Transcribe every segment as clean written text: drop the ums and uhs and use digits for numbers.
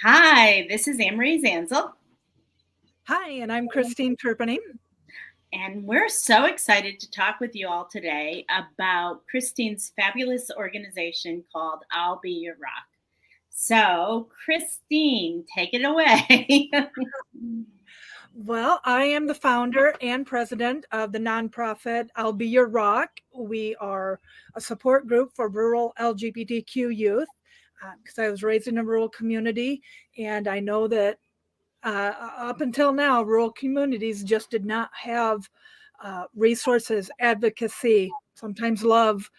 Hi, this is Anne-Marie Zanzal, Hi, and I'm Christine Terpening. and we're so excited to talk with you all today about Christine's fabulous organization called I'll Be Your Rock. So, Christine, take it away. Well, I am the founder and president of the nonprofit I'll Be Your Rock. We are a support group for rural LGBTQ youth because I was raised in a rural community, and I know that up until now, rural communities just did not have resources, advocacy, sometimes love.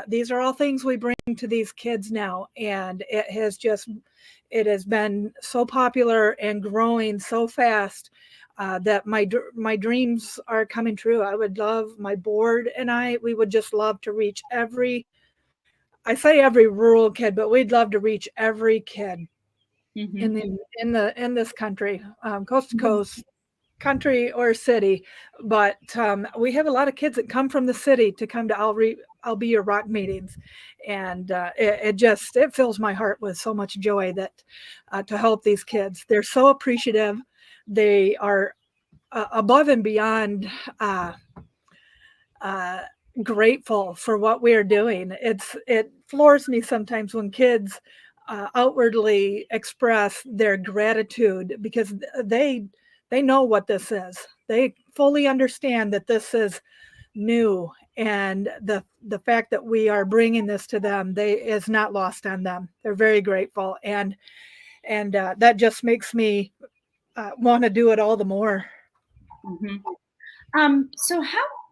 These are all things we bring to these kids now, and it has been so popular and growing so fast that my dreams are coming true. I would love my board and we would just love to reach I say every rural kid, but we'd love to reach every kid Mhm. in this country, coast to coast, country or city. But we have a lot of kids that come from the city to come to I'll Be Your Rock meetings, and it fills my heart with so much joy that to help these kids. They're so appreciative. They are above and beyond. Uh, Grateful for what we are doing. It floors me sometimes when kids outwardly express their gratitude because they know what this is. They fully understand that this is new, and the fact that we are bringing this to them they is not lost on them. They're very grateful, and that just makes me want to do it all the more. Mhm. So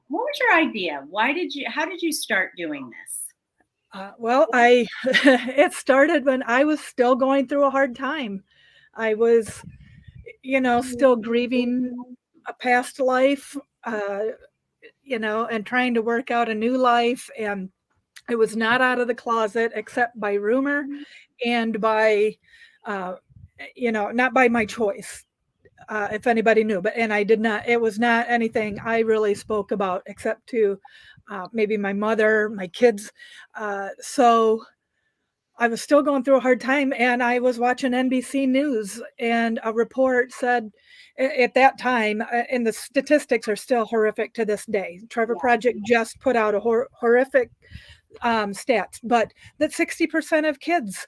what was your idea? How did you start doing this? Well, I it started when I was still going through a hard time. I was, still grieving a past life, uh, and trying to work out a new life. And it was not out of the closet except by rumor and by, uh, not by my choice. If anybody knew, but and I did not. It was not anything I really spoke about except to maybe my mother, my kids. So I was still going through a hard time, and I was watching NBC News, and a report said at that time, and the statistics are still horrific to this day. Trevor Project just put out a horrific stats, but that 60% of kids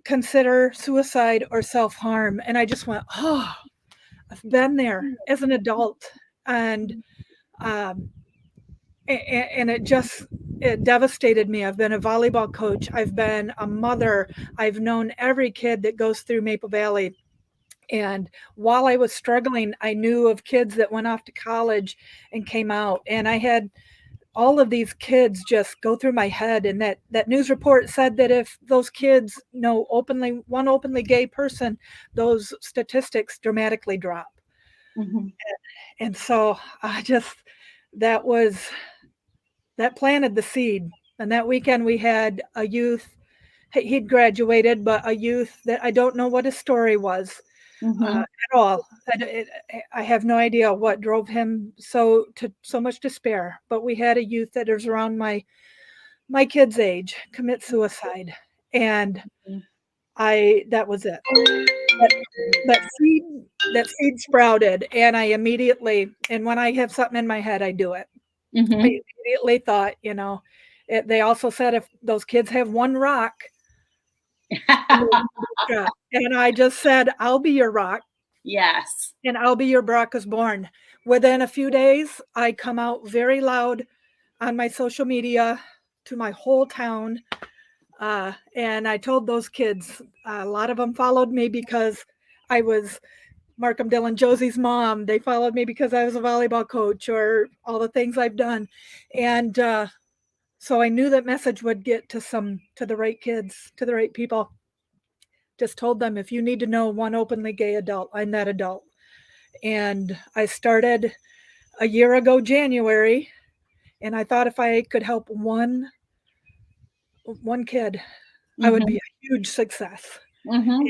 consider suicide or self harm. And I just went, oh, I've been there as an adult. And um, and it devastated me. I've been a volleyball coach, I've been a mother, I've known every kid that goes through Maple Valley. And while I was struggling, I knew of kids that went off to college and came out, and I had all of these kids just go through my head. And that news report said that if those kids know one openly gay person, those statistics dramatically drop. Mhm. And so I just that was that planted the seed. And that weekend we had a youth, he'd graduated, but a youth that I don't know what his story was Mhm. at all. I have no idea what drove him so much despair. But we had a youth that is around my kid's age commit suicide, and Mhm. I that was it. That that seed that seed sprouted, and I immediately, and when I have something in my head, I do it. I Mhm. immediately thought, they also said if those kids have one rock, and I just said, "I'll be your rock, Yes. and I'll be your rock is born." Within a few days, I come out very loud on my social media to my whole town, and I told those kids. A lot of them followed me because I was Markham Dillon Josie's mom. They followed me because I was a volleyball coach or all the things I've done, and so I knew that message would get to the right kids, to the right people. Just told them, if you need to know one openly gay adult, I'm that adult. And I started a year ago, January, and I thought if I could help one kid, I would be Mhm. a huge success. Mhm.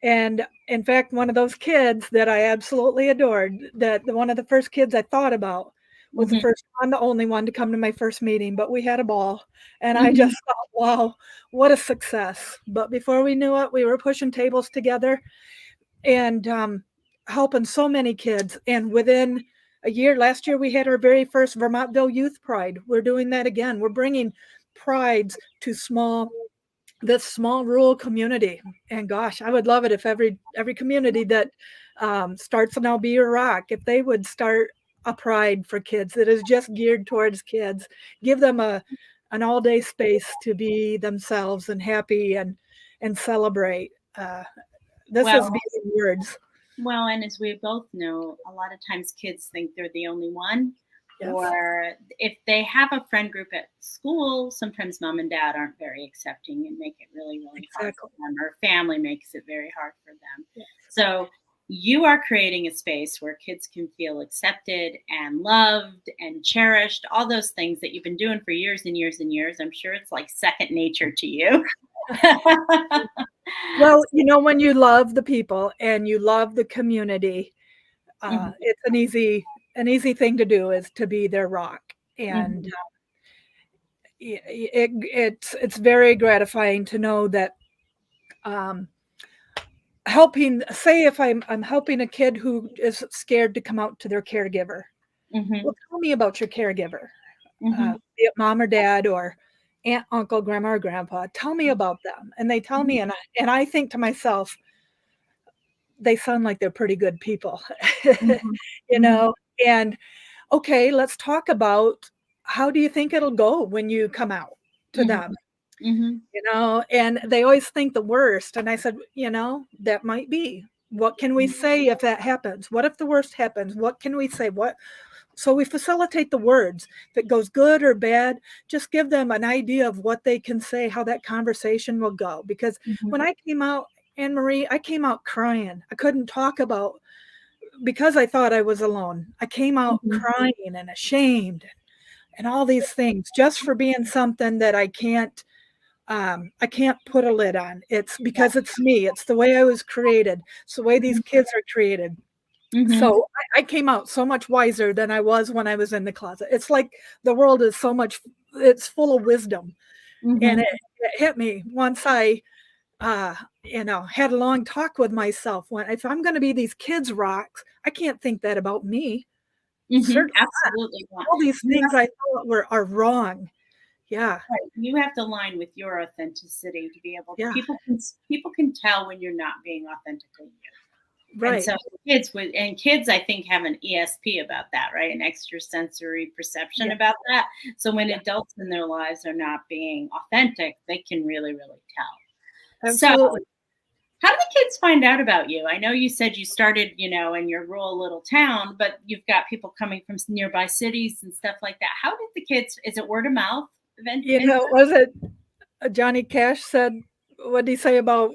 And in fact, one of those kids that I absolutely adored, that one of the first kids I thought about was the Mhm. first one, the only one to come to my first meeting, but we had a ball. And I just thought, wow, what a success. But before we knew it, we were pushing tables together and helping so many kids. And within a year, last year, we had our very first Vermontville Youth Pride. We're doing that again. We're bringing prides to this small rural community. And gosh, I would love it if every community that starts an I'll Be Your Rock, if they would start a pride for kids that is just geared towards kids, give them an all day space to be themselves and happy and celebrate. This is Well, beyond words. well, and as we both know, a lot of times kids think they're the only one. Yes, Or if they have a friend group at school, sometimes mom and dad aren't very accepting and make it really, really hard for exactly. them, or family makes it very hard for them. Yeah. So you are creating a space where kids can feel accepted and loved and cherished, all those things that you've been doing for years and years and years. I'm sure it's like second nature to you. Well, when you love the people and you love the community, Mhm, it's an easy thing to do is to be their rock. And mhm, it's very gratifying to know that um, helping. Say if I'm helping a kid who is scared to come out to their caregiver. mhm, Well, tell me about your caregiver, mhm, be it mom or dad or aunt, uncle, grandma, or grandpa. Tell me about them, and they tell mhm, me, and I think to myself, they sound like they're pretty good people, mhm, you mhm, know. And okay, let's talk about how do you think it'll go when you come out to mhm, them, mhm, and they always think the worst. And I said, that might be. What can we say if that happens? What if the worst happens? What can we say? So we facilitate the words. If it goes good or bad, just give them an idea of what they can say, how that conversation will go. Because mhm, when I came out, Anne-Marie, I came out crying. I couldn't talk about because I thought I was alone. I came out mhm, crying and ashamed and all these things just for being something that I can't put a lid on. It's yeah, because it's me. It's the way I was created. It's the way these mhm, kids are created. mhm, So I came out so much wiser than I was when I was in the closet. It's like the world is it's full of wisdom. And mhm, it hit me once I, uh, had a long talk with myself. When if I'm going to be these kids' rocks, I can't think that about me. mhm, Certainly not. absolutely not. All these You things I thought are wrong. Yeah, Right. You have to align with your authenticity to be able. yeah, People can tell when you're not being authentically you. And right. so kids I think have an ESP about that, right? An extrasensory perception Yeah, about that. So when yeah, adults in their lives are not being authentic, they can really, really tell. So absolutely. how do the kids find out about you? I know you said you started, in your rural little town, but you've got people coming from nearby cities and stuff like that. How did the kids? Is it word of mouth? Was it Johnny Cash said, what did he say about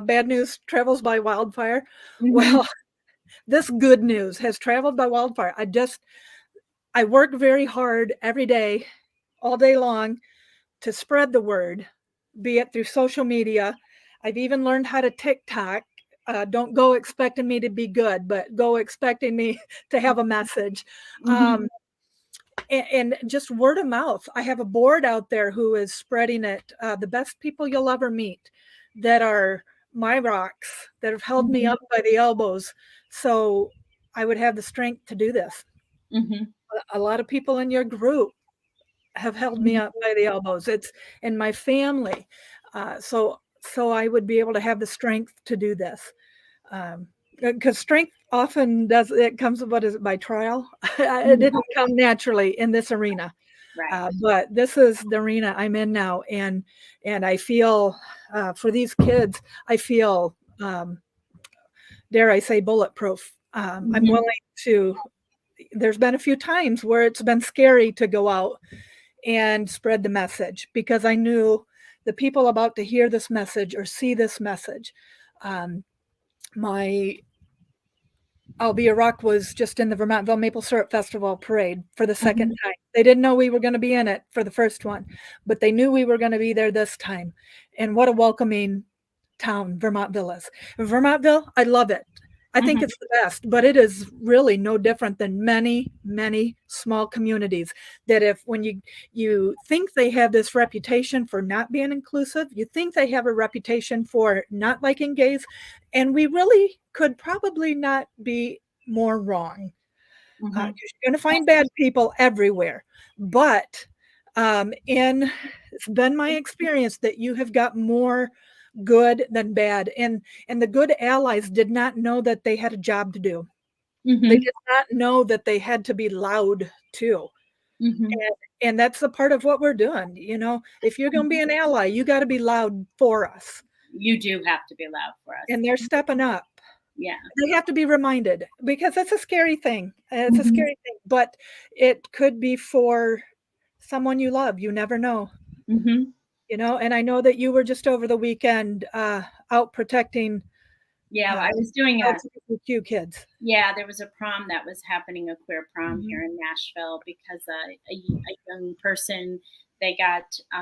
bad news travels by wildfire? Mhm, Well, this good news has traveled by wildfire. I work very hard every day, all day long to spread the word, be it through social media. I've even learned how to TikTok. Don't go expecting me to be good, but go expecting me to have a message. mhm, Um, and just word of mouth. I have a board out there who is spreading it. The best people you'll ever meet that are my rocks that have held me mhm, up by the elbows. So I would have the strength to do this. mhm, A lot of people in your group have held me mhm, up by the elbows. It's in my family. So I would be able to have the strength to do this. Because strength often does it comes what is it by trial? It mhm. didn't come naturally in this arena. Right. But this is the arena I'm in now, and I feel for these kids, I feel dare I say bulletproof. I'm Mhm, willing to. There's been a few times where it's been scary to go out and spread the message because I knew the people about to hear this message or see this message. Um, my I'll Be a Rock was just in the Vermontville Maple Syrup Festival parade for the second mhm, time. They didn't know we were going to be in it for the first one, but they knew we were going to be there this time. And what a welcoming town Vermontville is. Vermontville, I love it. I think it's the best, but it is really no different than many, many small communities that if when you think they have this reputation for not being inclusive, you think they have a reputation for not liking gays, and we really could probably not be more wrong. You're going to find bad people everywhere, but it's been my experience that you have got more good than bad, and the good allies did not know that they had a job to do. They did not know that they had to be loud too. And that's the part of what we're doing. If you're going to be an ally, you got to be loud for us. You do have to be loud for us. And they're stepping up. Yeah. They have to be reminded, because that's a scary thing. It's a scary thing, but it could be for someone you love. You never know. And I know that you were just over the weekend out protecting. Yeah, I was doing LGBTQ kids. Yeah, there was a prom that was happening, a queer prom here in Nashville, because a young person, they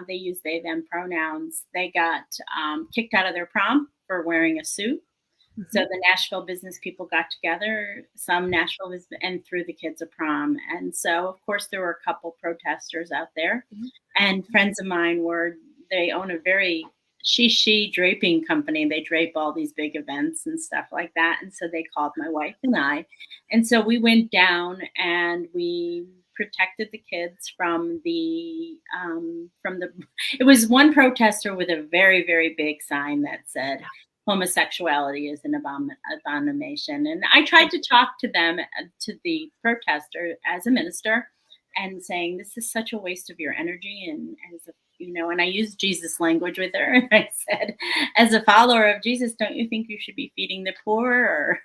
used they, them pronouns. They got kicked out of their prom for wearing a suit. So the Nashville business people got together, some Nashville and threw the kids a prom. And so, of course, there were a couple protesters out there. And friends of mine they own a very she draping company. They drape all these big events and stuff like that. And so they called my wife and I. And so we went down and we protected the kids from the it was one protester with a very, very big sign that said, homosexuality is an abomination. And I tried to talk to them, to the protester as a minister, and saying, this is such a waste of your energy. And and I used Jesus language with her. And I said, as a follower of Jesus, don't you think you should be feeding the poor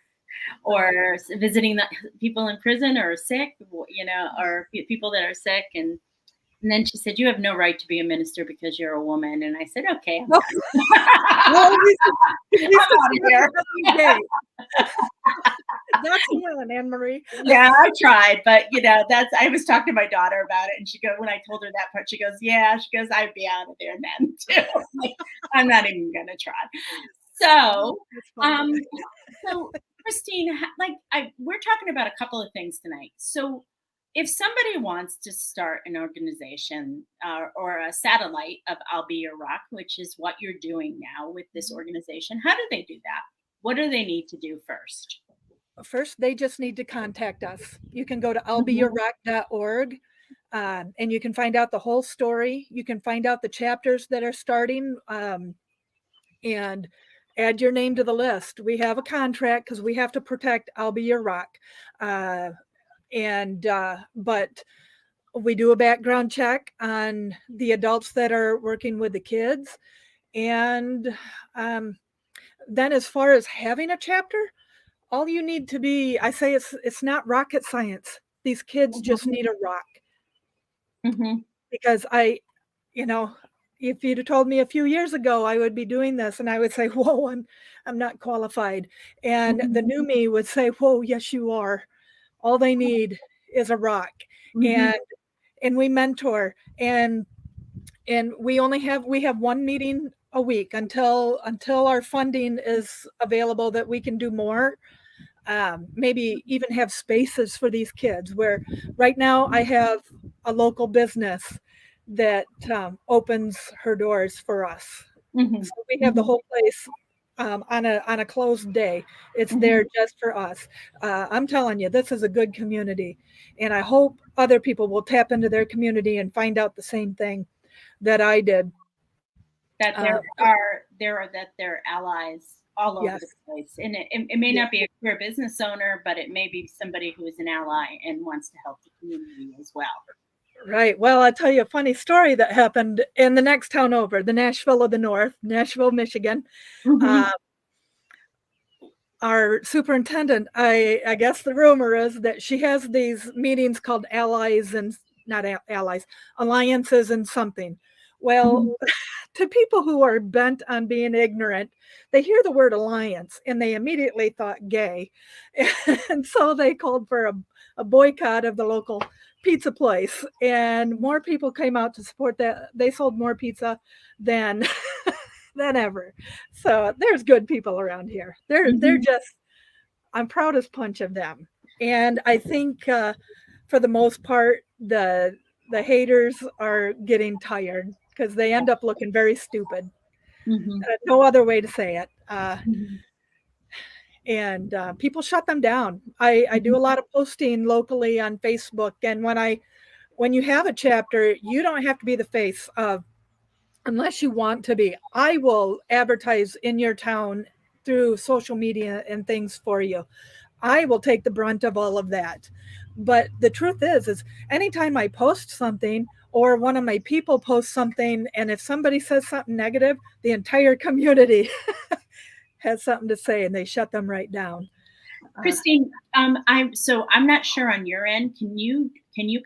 or visiting the people in prison or sick, or people that are sick? And then she said, you have no right to be a minister because you're a woman. And I said, okay. I'm out of here. That's one, Anne-Marie. Yeah, I tried, but I was talking to my daughter about it, and she goes, when I told her that part, she goes, yeah, I'd be out of there then too. I'm not even gonna try. So, Christine, we're talking about a couple of things tonight. So, if somebody wants to start an organization or a satellite of I'll Be Your Rock, which is what you're doing now with this organization, how do they do that? What do they need to do first? First, they just need to contact us. You can go to illbeyourrock.org and you can find out the whole story. You can find out the chapters that are starting and add your name to the list. We have a contract because we have to protect I'll Be Your Rock. But we do a background check on the adults that are working with the kids. And then as far as having a chapter, all you need to be, I say it's not rocket science. These kids just need a rock. Because if you'd have told me a few years ago I would be doing this, and I would say, whoa, I'm not qualified. And the new me would say, whoa, yes, you are. All they need is a rock. And we mentor, and we have one meeting a week until our funding is available that we can do more. Maybe even have spaces for these kids, where right now I have a local business that opens her doors for us. So we have the whole place on a closed day. It's there just for us. I'm telling you, this is a good community, and I hope other people will tap into their community and find out the same thing that I did. That they're allies all over the place, and it may not be a queer business owner, but it may be somebody who is an ally and wants to help the community as well. Right. Well, I'll tell you a funny story that happened in the next town over, the Nashville of the North, Nashville, Michigan. Our superintendent, I guess the rumor is that she has these meetings called allies and not allies, alliances and something. Well, to people who are bent on being ignorant, they hear the word alliance and they immediately thought gay. And so they called for a boycott of the local pizza place, and more people came out to support that. They sold more pizza than ever. So there's good people around here. They're just I'm proud as punch of them. And I think for the most part, the haters are getting tired because they end up looking very stupid. Mm-hmm. No other way to say it. Mm-hmm. And people shut them down. I do a lot of posting locally on Facebook, and when you have a chapter, you don't have to be the face of unless you want to be. I will advertise in your town through social media and things for you. I will take the brunt of all of that. But the truth is anytime I post something or one of my people posts something, and if somebody says something negative, the entire community has something to say and they shut them right down. Christine, I'm not sure on your end. Can you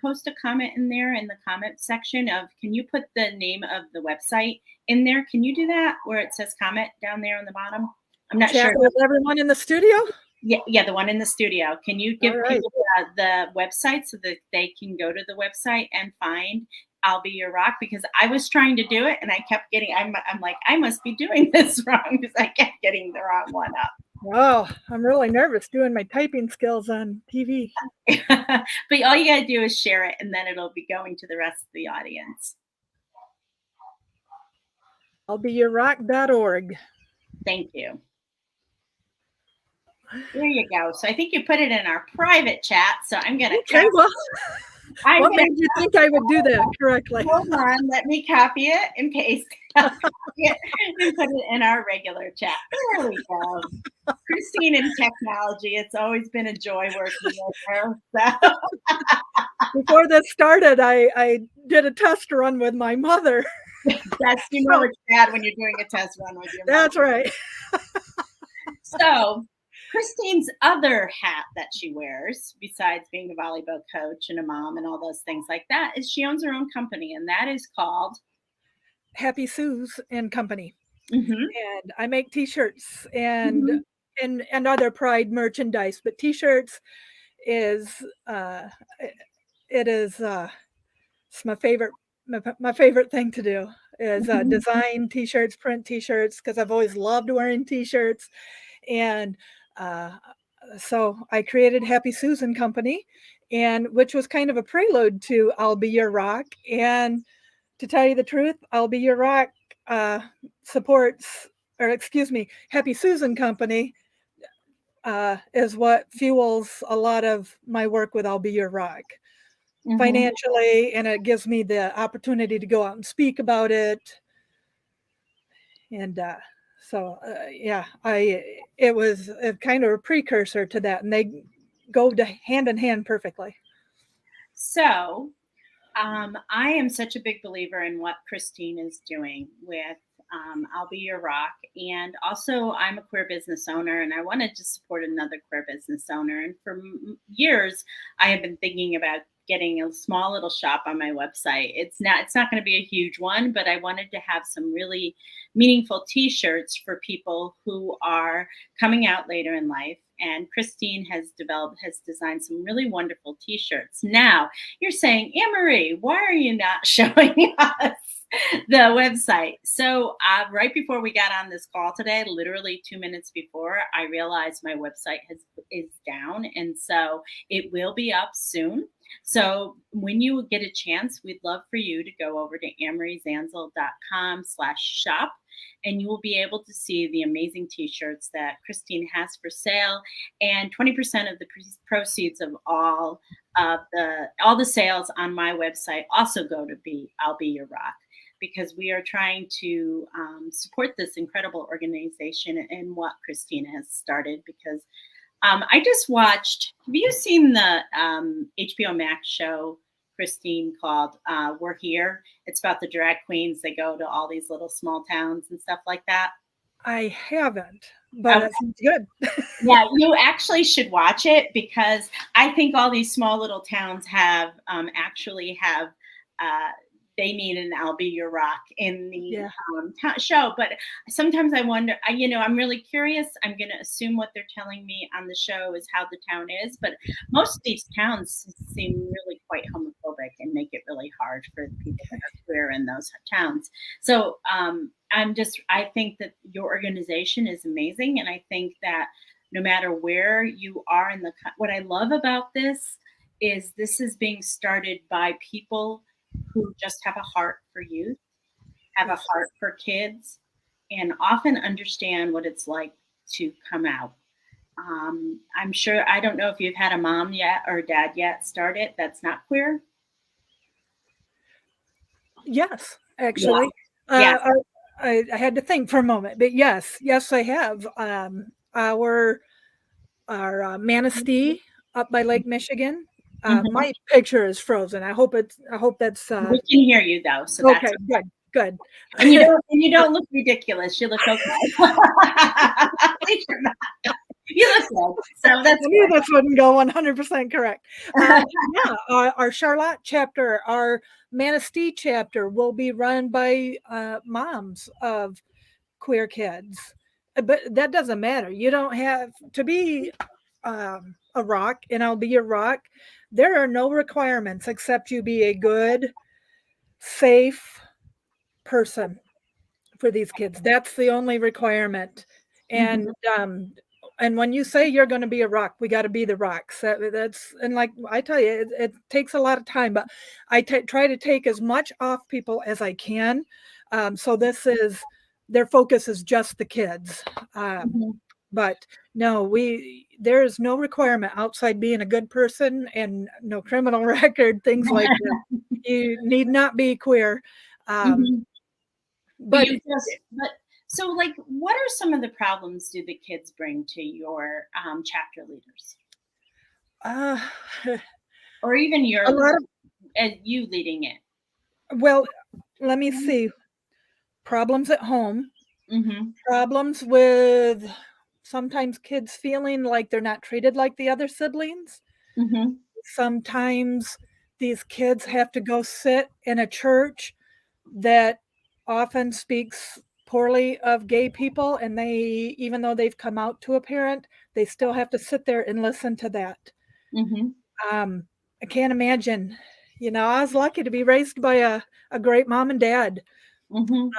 post a comment in there in the comment section of, can you put the name of the website in there? Can you do that where it says comment down there on the bottom? I'm not Chat sure. with everyone in the studio? Yeah, the one in the studio. Can you give Right. people the website so that they can go to the website and find I'll Be Your Rock? Because I was trying to do it and I kept getting, I'm like, I must be doing this wrong because I kept getting the wrong one up. Oh, I'm really nervous doing my typing skills on TV. But all you got to do is share it and then it'll be going to the rest of the audience. I'llbeyourrock.org. Thank you. There you go. So I think you put it in our private chat. So I'm going to. Okay, well, what made you think I would do that correctly? Hold on. Let me copy it and paste it and put it in our regular chat. There we go. Christine in technology. It's always been a joy working with her. So. Before this started, I did a test run with my mother. That's, you know, it's bad when you're doing a test run with your mother. That's right. So Christine's other hat that she wears, besides being a volleyball coach and a mom and all those things like that, is she owns her own company, and that is called Happy Sue's and Company. Mm-hmm. And I make t-shirts and other Pride merchandise, but t-shirts is it's my favorite thing to do is design t-shirts, print t-shirts, because I've always loved wearing t-shirts. And so I created Happy Susan Company, and which was kind of a prelude to I'll Be Your Rock. And to tell you the truth, I'll Be Your Rock supports, or excuse me, Happy Susan Company is what fuels a lot of my work with I'll Be Your Rock financially, and it gives me the opportunity to go out and speak about it. And so it was a kind of a precursor to that, and they go hand in hand perfectly. So I am such a big believer in what Christine is doing with I'll Be Your Rock. And also, I'm a queer business owner, and I wanted to support another queer business owner. And for years, I have been thinking about getting a small little shop on my website. It's not going to be a huge one, but I wanted to have some really meaningful t-shirts for people who are coming out later in life. And Christine has designed some really wonderful t-shirts. Now you're saying, Anne-Marie, why are you not showing us the website? So right before we got on this call today, literally 2 minutes before, I realized my website is down. And so it will be up soon. So when you get a chance, we'd love for you to go over to annemariezanzal.com/shop, and you will be able to see the amazing t-shirts that Christine has for sale. And 20% of the proceeds of all the sales on my website also go to I'll Be Your Rock, because we are trying to support this incredible organization and what Christine has started. Because I just watched, have you seen the HBO Max show, Christine, called We're Here? It's about the drag queens. They go to all these little small towns and stuff like that. I haven't, but it sounds good. Yeah, you actually should watch it, because I think all these small little towns have they need an I'll Be Your Rock in the show. But sometimes I wonder, I'm really curious. I'm going to assume what they're telling me on the show is how the town is. But most of these towns seem really quite homophobic and make it really hard for the people that are queer in those towns. So I think that your organization is amazing. And I think that no matter where you are in the. What I love about this is being started by people who just have a heart for youth, have a Yes. heart for kids, and often understand what it's like to come out. I'm sure, I don't know if you've had a mom yet or dad yet start it that's not queer. Yes, Yeah. actually. Yeah. Uh, I had to think for a moment, but yes, I have. Our Manistee up by Lake Michigan. Mhm. My picture is frozen. I hope that's We can hear you though, so that's okay. Good, good. and you don't look ridiculous. You look okay. At least you're not. You look good, so I that's knew this wouldn't go 100% correct. good. Yeah, our Charlotte chapter, our Manistee chapter will be run by moms of queer kids. But that doesn't matter. You don't have to be a rock, and I'll be a rock. There are no requirements except you be a good, safe person for these kids. That's the only requirement. And Mhm. um and when you say you're going to be a rock, we got to be the rocks. That's and like I tell you, it takes a lot of time, but try to take as much off people as I can. So this is their focus is just the kids. Mhm. But no, we there is no requirement outside being a good person and no criminal record, things like that. You need not be queer. Um, Mhm. But but you just but so like what are some of the problems do the kids bring to your chapter leaders? uh, Or even a your lot of and you leading it? well, let me see. Problems at home, Mhm. problems with sometimes kids feeling like they're not treated like the other siblings. Mhm. Sometimes these kids have to go sit in a church that often speaks poorly of gay people, and they even though they've come out to a parent, they still have to sit there and listen to that. Mhm. um, I can't imagine. I was lucky to be raised by a great mom and dad, Mhm.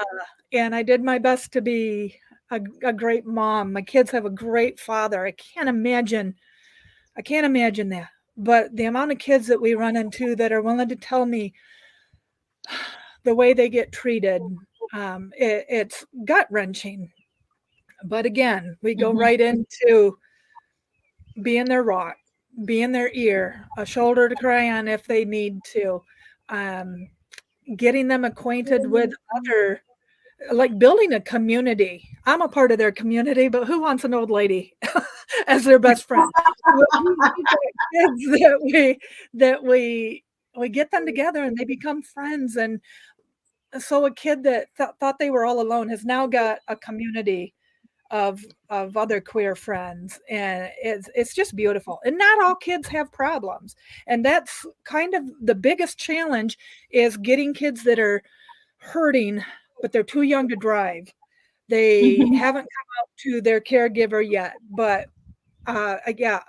and I did my best to be a great mom. My kids have a great father. I can't imagine that. But the amount of kids that we run into that are willing to tell me the way they get treated, it's gut wrenching. But again, we go Mhm. right into being their rock, being their ear, a shoulder to cry on if they need to, um, getting them acquainted with other, like building a community. I'm a part of their community, but who wants an old lady as their best friend? We've got kids that we get them together and they become friends. And so a kid that thought they were all alone has now got a community of other queer friends, and it's just beautiful. And not all kids have problems, and that's kind of the biggest challenge, is getting kids that are hurting but they're too young to drive. They Mhm. haven't come out to their caregiver yet, but yeah,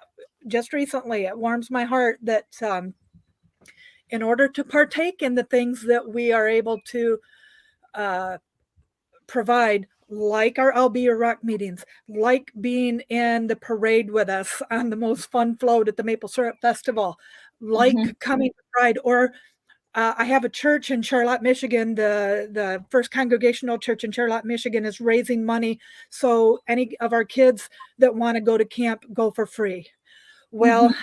just recently it warms my heart that in order to partake in the things that we are able to uh, provide, like our I'll Be Your Rock meetings, like being in the parade with us on the most fun float at the Maple Syrup Festival, Mhm. like coming to Pride, or I have a church in Charlotte, Michigan. The First Congregational Church in Charlotte, Michigan is raising money so any of our kids that want to go to camp go for free. Mhm. Well,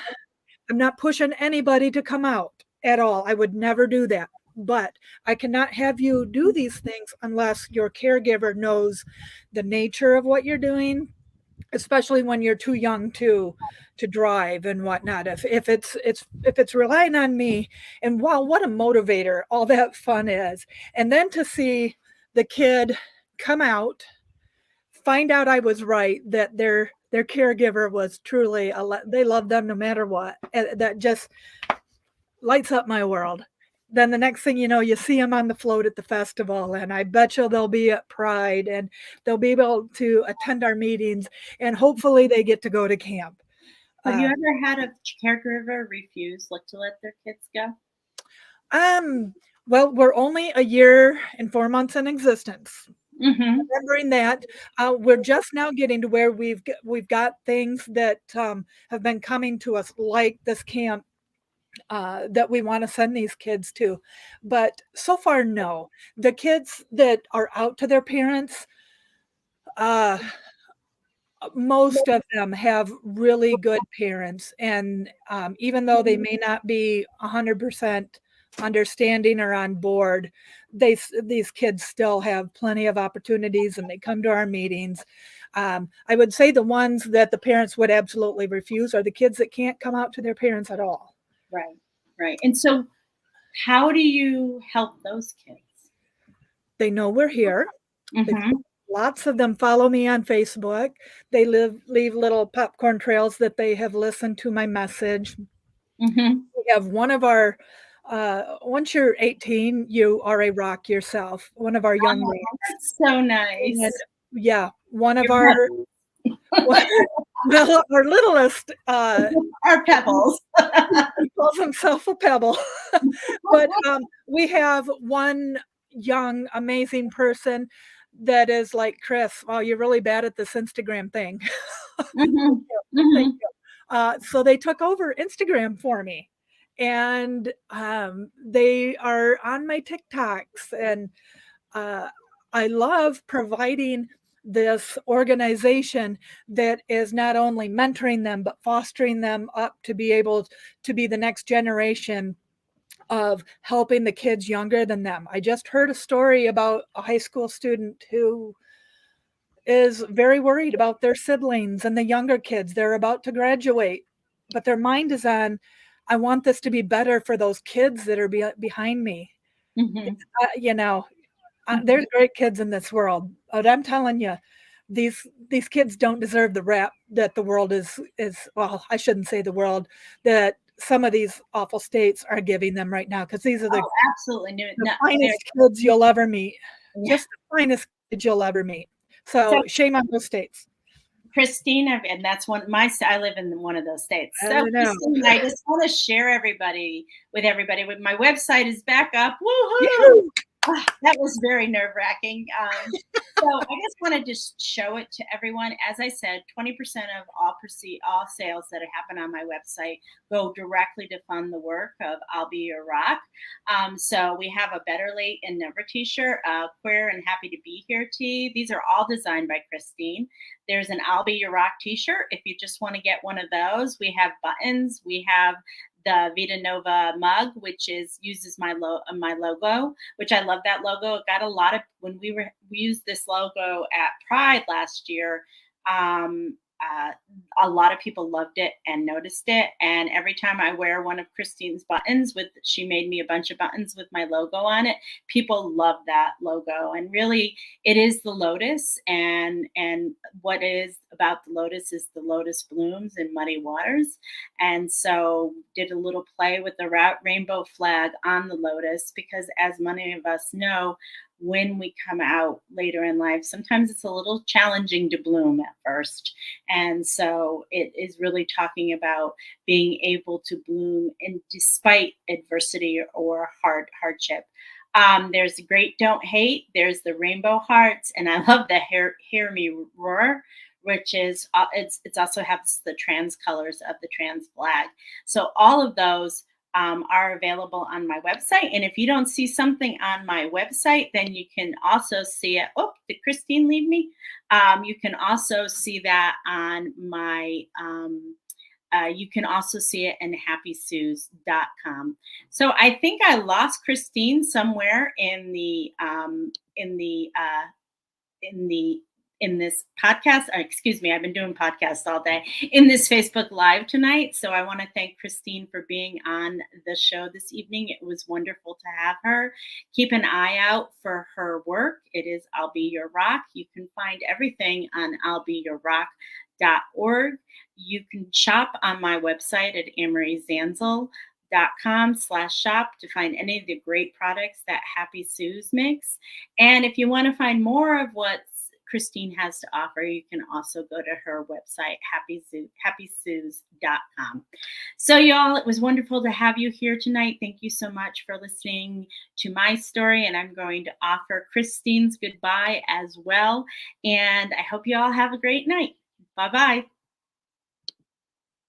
I'm not pushing anybody to come out at all. I would never do that. But I cannot have you do these things unless your caregiver knows the nature of what you're doing, especially when you're too young to drive and whatnot. If it's relying on me, and wow, what a motivator all that fun is. And then to see the kid come out, find out I was right, that their caregiver was truly they love them no matter what. That just lights up my world. Then the next thing you know, you see them on the float at the festival, and I bet you they'll be at Pride, and they'll be able to attend our meetings, and hopefully they get to go to camp. Have you Uh, ever had a caregiver refuse to let their kids go? um, well, we're only a year and 4 months in existence. Remembering that, we're just now getting to where we've got things that have been coming to us, like this camp that we want to send these kids to. But so far, no. The kids that are out to their parents, uh, most of them have really good parents. And even though they may not be 100% understanding or on board, these kids still have plenty of opportunities and they come to our meetings. I would say the ones that the parents would absolutely refuse are the kids that can't come out to their parents at all. Right, right. And so how do you help those kids? They know we're here. Lots of them follow me on Facebook. They leave little popcorn trails that they have listened to my message. We have one of our, once you're 18, you are a rock yourself. One of our young ladies. That's so nice. And yeah, one of our, well, our littlest, our pebbles. he calls himself a pebble. But we have one young, amazing person that is like, Chris, well, you're really bad at this Instagram thing. Thank you. So they took over Instagram for me. And they are on my TikToks. And I love providing this organization that is not only mentoring them, but fostering them up to be able to be the next generation of helping the kids younger than them. I just heard a story about a high school student who is very worried about their siblings and the younger kids. They're about to graduate, but their mind is on, I want this to be better for those kids that are behind me. There's great kids in this world, but I'm telling you, these kids don't deserve the rap that the world is well, I shouldn't say the world, that some of these awful states are giving them right now, because these are the finest kids you'll ever meet. Just the finest kids you'll ever meet. So shame on those states. Christine, and that's I live in one of those states. So Christine, I just want to share with everybody. My website is back up. Woohoo! That was very nerve-wracking. So I just want to just show it to everyone. As I said, 20% of all sales that happen on my website go directly to fund the work of I'll Be Your Rock. So we have a Better Late and Never t-shirt, Queer and Happy to Be Here tee. These are all designed by Christine. There's an I'll Be Your Rock t-shirt. If you just want to get one of those, we have buttons. We have the Vita Nova mug, which uses my logo, which I love that logo. It got a lot of, when we used this logo at Pride last year, a lot of people loved it and noticed it. And every time I wear one of Christine's buttons, she made me a bunch of buttons with my logo on it, people love that logo. And really, it is the lotus. And what is about the lotus is the lotus blooms in muddy waters. And so did a little play with the rainbow flag on the lotus, because as many of us know, when we come out later in life, sometimes it's a little challenging to bloom at first. And so it is really talking about being able to bloom despite adversity or hardship. There's Great Don't Hate, there's the rainbow hearts, and I love the Hear Me Roar, which is, it's also has the trans colors of the trans flag. So all of those are available on my website. And if you don't see something on my website, then you can also see it. Oh, did Christine leave me? You can also see that on my, you can also see it in happysues.com. So I think I lost Christine somewhere in this podcast, excuse me, I've been doing podcasts all day, in this Facebook Live tonight. So I want to thank Christine for being on the show this evening. It was wonderful to have her. Keep an eye out for her work. It is I'll Be Your Rock. You can find everything on I'llBeYourRock.org. You can shop on my website at Anne-Marie Zanzal.com/shop to find any of the great products that Happy Sue's makes. And if you want to find more of what's Christine has to offer, you can also go to her website, happysuze.com. So, y'all, it was wonderful to have you here tonight. Thank you so much for listening to my story. And I'm going to offer Christine's goodbye as well. And I hope you all have a great night. Bye-bye.